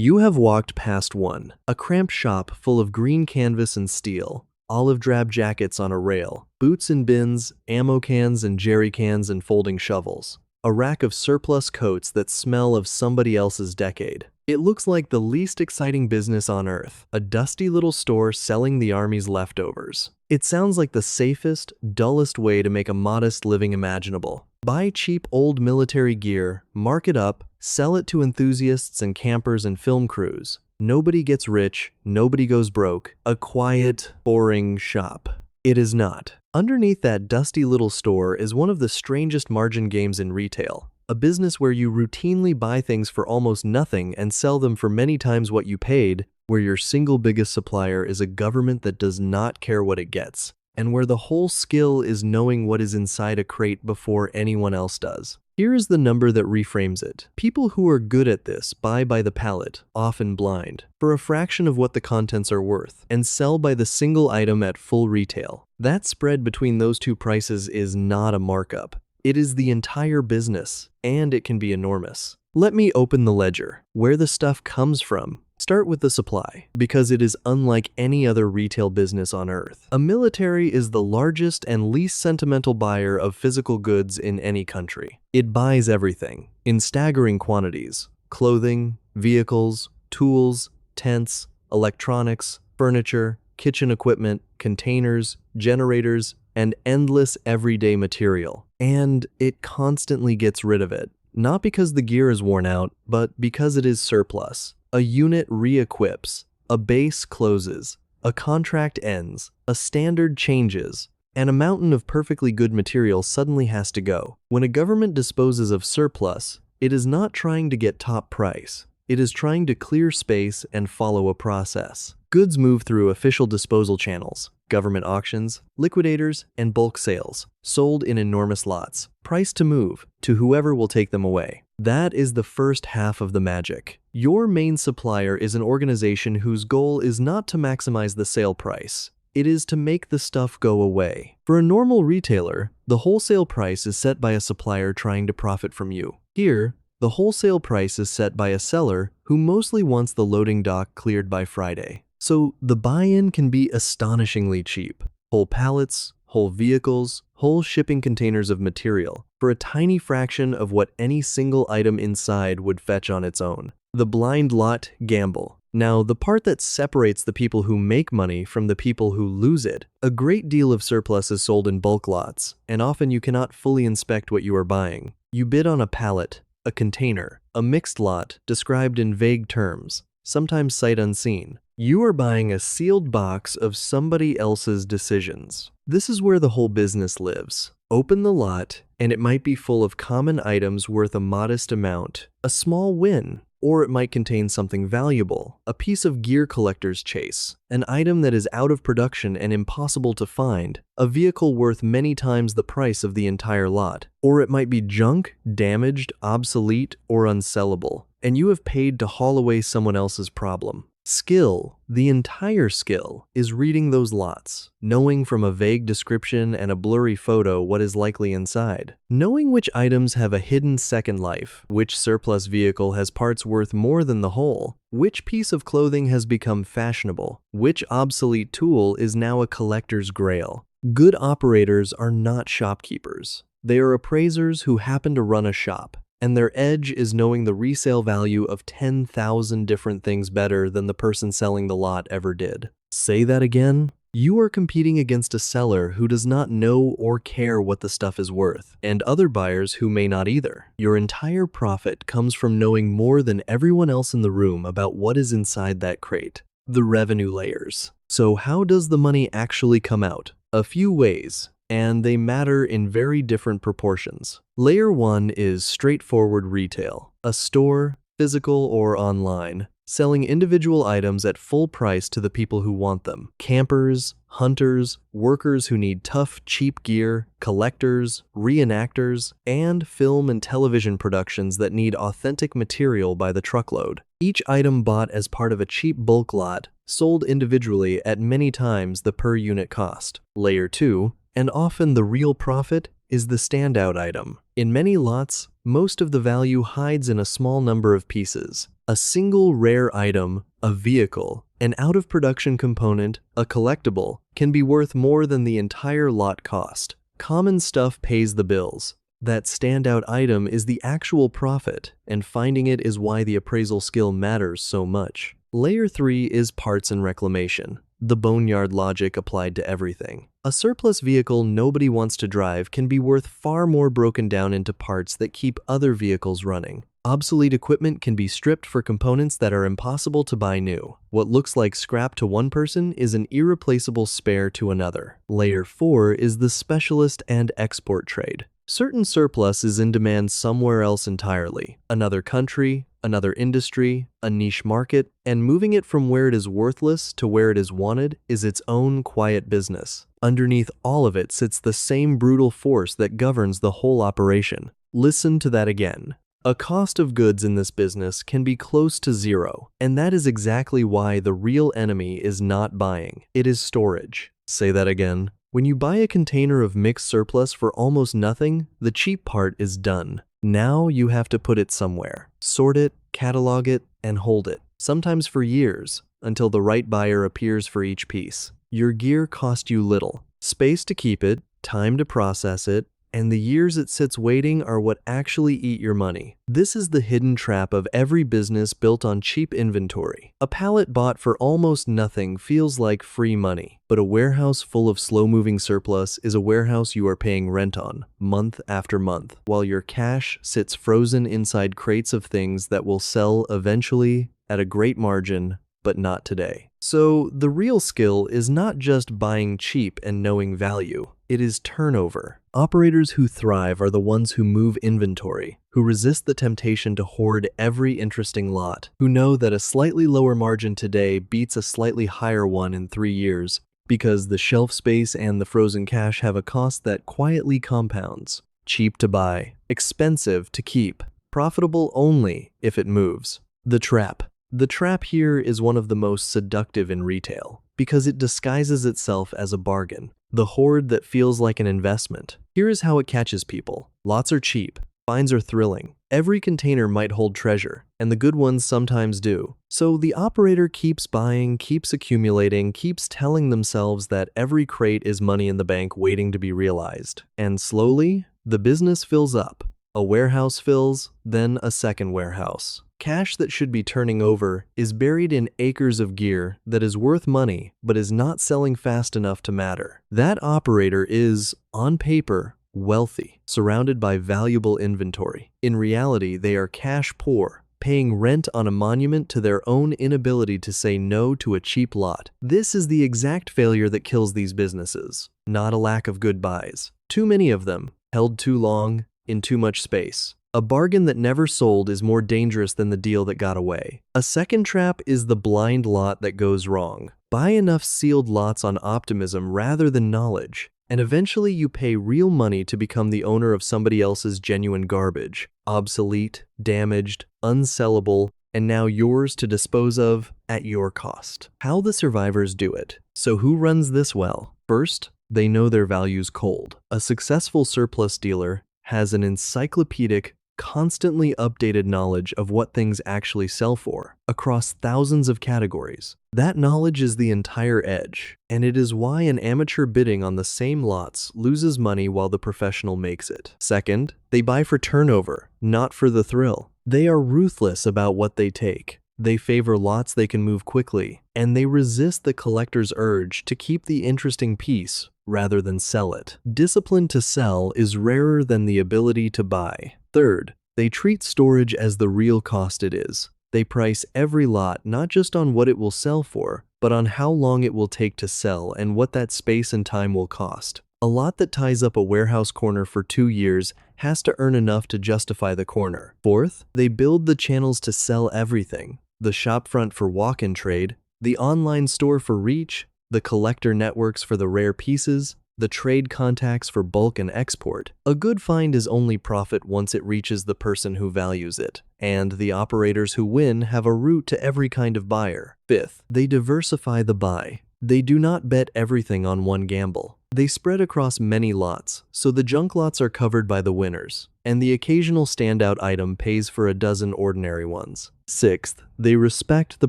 You have walked past one, a cramped shop full of green canvas and steel, olive drab jackets on a rail, boots in bins, ammo cans and jerry cans and folding shovels. A rack of surplus coats that smell of somebody else's decade. It looks like the least exciting business on earth, a dusty little store selling the army's leftovers. It sounds like the safest, dullest way to make a modest living imaginable. Buy cheap old military gear, mark it up, sell it to enthusiasts and campers and film crews. Nobody gets rich, nobody goes broke. A quiet, boring shop. It is not. Underneath that dusty little store is one of the strangest margin games in retail. A business where you routinely buy things for almost nothing and sell them for many times what you paid, where your single biggest supplier is a government that does not care what it gets, and where the whole skill is knowing what is inside a crate before anyone else does. Here is the number that reframes it. People who are good at this buy by the pallet, often blind, for a fraction of what the contents are worth, and sell by the single item at full retail. That spread between those two prices is not a markup. It is the entire business, and it can be enormous. Let me open the ledger, where the stuff comes from. Start with the supply, because it is unlike any other retail business on earth. A military is the largest and least sentimental buyer of physical goods in any country. It buys everything, in staggering quantities: clothing, vehicles, tools, tents, electronics, furniture, kitchen equipment, containers, generators, and endless everyday material. And it constantly gets rid of it, not because the gear is worn out, but because it is surplus. A unit re-equips, a base closes, a contract ends, a standard changes, and a mountain of perfectly good material suddenly has to go. When a government disposes of surplus, it is not trying to get top price. It is trying to clear space and follow a process. Goods move through official disposal channels, government auctions, liquidators, and bulk sales, sold in enormous lots, priced to move to whoever will take them away. That is the first half of the magic. Your main supplier is an organization whose goal is not to maximize the sale price. It is to make the stuff go away. For a normal retailer, the wholesale price is set by a supplier trying to profit from you. Here, the wholesale price is set by a seller who mostly wants the loading dock cleared by Friday. So the buy-in can be astonishingly cheap. Whole pallets, whole vehicles, whole shipping containers of material, for a tiny fraction of what any single item inside would fetch on its own. The blind lot gamble. Now, the part that separates the people who make money from the people who lose it. A great deal of surplus is sold in bulk lots, and often you cannot fully inspect what you are buying. You bid on a pallet, a container, a mixed lot described in vague terms, sometimes sight unseen. You are buying a sealed box of somebody else's decisions. This is where the whole business lives. Open the lot, and it might be full of common items worth a modest amount, a small win, or it might contain something valuable, a piece of gear collector's chase, an item that is out of production and impossible to find, a vehicle worth many times the price of the entire lot. Or it might be junk, damaged, obsolete, or unsellable, and you have paid to haul away someone else's problem. Skill, the entire skill, is reading those lots, knowing from a vague description and a blurry photo what is likely inside. Knowing which items have a hidden second life, which surplus vehicle has parts worth more than the whole, which piece of clothing has become fashionable, which obsolete tool is now a collector's grail. Good operators are not shopkeepers. They are appraisers who happen to run a shop. And their edge is knowing the resale value of 10,000 different things better than the person selling the lot ever did. Say that again? You are competing against a seller who does not know or care what the stuff is worth, and other buyers who may not either. Your entire profit comes from knowing more than everyone else in the room about what is inside that crate. The revenue layers. So how does the money actually come out? A few ways, and they matter in very different proportions. Layer 1 is straightforward retail, a store, physical or online, selling individual items at full price to the people who want them. Campers, hunters, workers who need tough, cheap gear, collectors, reenactors, and film and television productions that need authentic material by the truckload. Each item bought as part of a cheap bulk lot, sold individually at many times the per unit cost. Layer 2, and often the real profit, is the standout item. In many lots, most of the value hides in a small number of pieces. A single rare item, a vehicle, an out-of-production component, a collectible, can be worth more than the entire lot cost. Common stuff pays the bills. That standout item is the actual profit, and finding it is why the appraisal skill matters so much. Layer 3 is parts and reclamation. The boneyard logic applied to everything. A surplus vehicle nobody wants to drive can be worth far more broken down into parts that keep other vehicles running. Obsolete equipment can be stripped for components that are impossible to buy new. What looks like scrap to one person is an irreplaceable spare to another. Layer 4 is the specialist and export trade. Certain surplus is in demand somewhere else entirely, another country, another industry, a niche market, and moving it from where it is worthless to where it is wanted is its own quiet business. Underneath all of it sits the same brutal force that governs the whole operation. Listen to that again. A cost of goods in this business can be close to zero, and that is exactly why the real enemy is not buying. It is storage. Say that again. When you buy a container of mixed surplus for almost nothing, the cheap part is done. Now you have to put it somewhere. Sort it, catalog it, and hold it, sometimes for years, until the right buyer appears for each piece. Your gear cost you little. Space to keep it, time to process it, and the years it sits waiting are what actually eat your money. This is the hidden trap of every business built on cheap inventory. A pallet bought for almost nothing feels like free money, but a warehouse full of slow-moving surplus is a warehouse you are paying rent on, month after month, while your cash sits frozen inside crates of things that will sell eventually at a great margin, but not today. So the real skill is not just buying cheap and knowing value, it is turnover. Operators who thrive are the ones who move inventory, who resist the temptation to hoard every interesting lot, who know that a slightly lower margin today beats a slightly higher one in 3 years, because the shelf space and the frozen cash have a cost that quietly compounds. Cheap to buy, expensive to keep, profitable only if it moves. The trap. The trap here is one of the most seductive in retail, because it disguises itself as a bargain. The hoard that feels like an investment. Here is how it catches people. Lots are cheap. Finds are thrilling. Every container might hold treasure, and the good ones sometimes do. So the operator keeps buying, keeps accumulating, keeps telling themselves that every crate is money in the bank waiting to be realized. And slowly, the business fills up. A warehouse fills, then a second warehouse. Cash that should be turning over is buried in acres of gear that is worth money but is not selling fast enough to matter. That operator is, on paper, wealthy, surrounded by valuable inventory. In reality, they are cash poor, paying rent on a monument to their own inability to say no to a cheap lot. This is the exact failure that kills these businesses, not a lack of good buys. Too many of them, held too long, in too much space. A bargain that never sold is more dangerous than the deal that got away. A second trap is the blind lot that goes wrong. Buy enough sealed lots on optimism rather than knowledge, and eventually you pay real money to become the owner of somebody else's genuine garbage. Obsolete, damaged, unsellable, and now yours to dispose of at your cost. How the survivors do it. So who runs this well? First, they know their values cold. A successful surplus dealer has an encyclopedic, constantly updated knowledge of what things actually sell for, across thousands of categories. That knowledge is the entire edge, and it is why an amateur bidding on the same lots loses money while the professional makes it. Second, they buy for turnover, not for the thrill. They are ruthless about what they take. They favor lots they can move quickly, and they resist the collector's urge to keep the interesting piece rather than sell it. Discipline to sell is rarer than the ability to buy. Third, they treat storage as the real cost it is. They price every lot not just on what it will sell for, but on how long it will take to sell and what that space and time will cost. A lot that ties up a warehouse corner for 2 years has to earn enough to justify the corner. Fourth, they build the channels to sell everything. The shopfront for walk-in trade, the online store for reach, the collector networks for the rare pieces, the trade contacts for bulk and export. A good find is only profit once it reaches the person who values it, and the operators who win have a route to every kind of buyer. Fifth, they diversify the buy. They do not bet everything on one gamble. They spread across many lots, so the junk lots are covered by the winners, and the occasional standout item pays for a dozen ordinary ones. Sixth, they respect the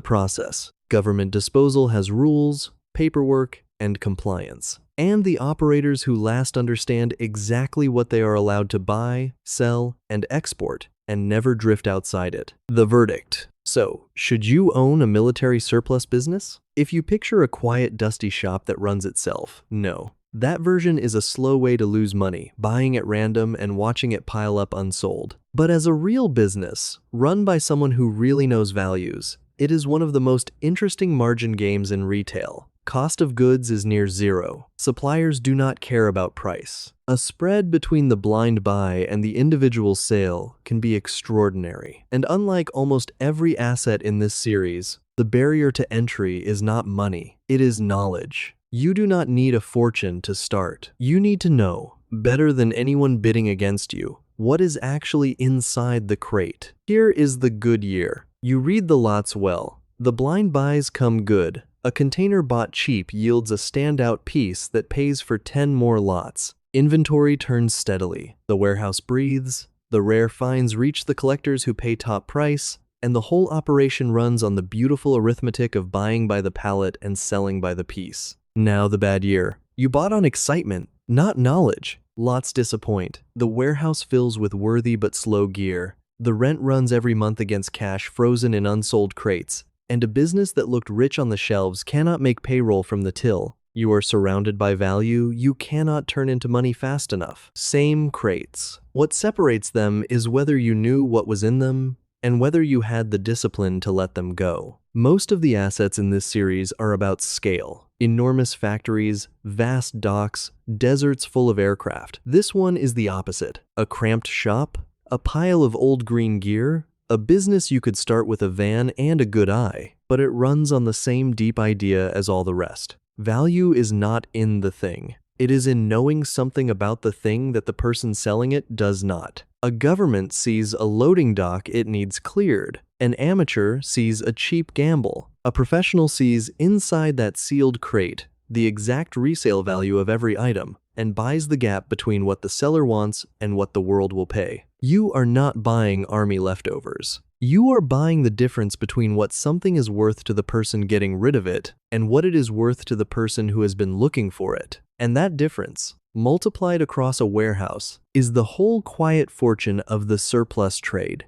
process. Government disposal has rules, paperwork, and compliance. And the operators who last understand exactly what they are allowed to buy, sell, and export, and never drift outside it. The verdict. So, should you own a military surplus business? If you picture a quiet, dusty shop that runs itself, no. That version is a slow way to lose money, buying at random and watching it pile up unsold. But as a real business, run by someone who really knows values, it is one of the most interesting margin games in retail. Cost of goods is near zero. Suppliers do not care about price. A spread between the blind buy and the individual sale can be extraordinary. And unlike almost every asset in this series, the barrier to entry is not money, it is knowledge. You do not need a fortune to start. You need to know, better than anyone bidding against you, what is actually inside the crate. Here is the good year. You read the lots well. The blind buys come good. A container bought cheap yields a standout piece that pays for 10 more lots. Inventory turns steadily. The warehouse breathes. The rare finds reach the collectors who pay top price. And the whole operation runs on the beautiful arithmetic of buying by the pallet and selling by the piece. Now the bad year. You bought on excitement, not knowledge. Lots disappoint. The warehouse fills with worthy but slow gear. The rent runs every month against cash frozen in unsold crates. And a business that looked rich on the shelves cannot make payroll from the till. You are surrounded by value you cannot turn into money fast enough. Same crates. What separates them is whether you knew what was in them and whether you had the discipline to let them go. Most of the assets in this series are about scale. Enormous factories, vast docks, deserts full of aircraft. This one is the opposite. A cramped shop, a pile of old green gear, a business you could start with a van and a good eye, but it runs on the same deep idea as all the rest. Value is not in the thing. It is in knowing something about the thing that the person selling it does not. A government sees a loading dock it needs cleared. An amateur sees a cheap gamble. A professional sees inside that sealed crate the exact resale value of every item and buys the gap between what the seller wants and what the world will pay. You are not buying army leftovers. You are buying the difference between what something is worth to the person getting rid of it and what it is worth to the person who has been looking for it. And that difference, multiplied across a warehouse, is the whole quiet fortune of the surplus trade.